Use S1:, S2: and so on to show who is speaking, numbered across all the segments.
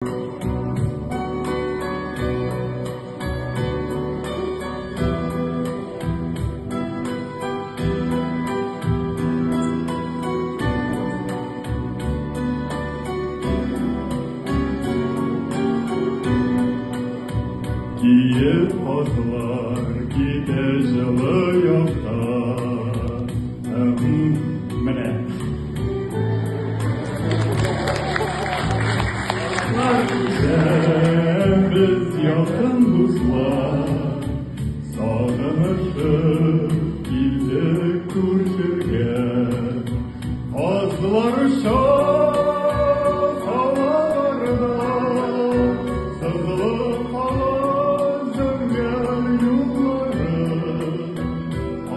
S1: Giyip atlar gideceği yokta. Mene. Biz yakın dostlar, sağlanışıp gittik Türkiye'ye. Azdılar şah havalarda, sızılıp kalan cöngel yolları.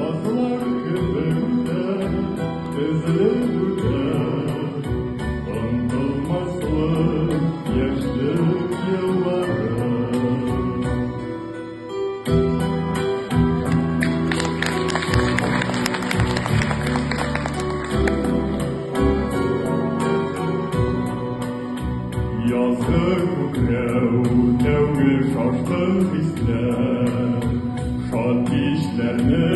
S1: Azlar kızımda, üzülürde, unutulmazlık yaşlık yılları. Yazık tevgü şaştı hisler, şad işlerini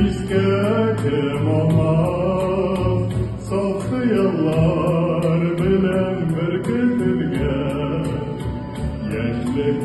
S1: isketim olmaz. Saf yıllar bilen bir kütürge, gençlik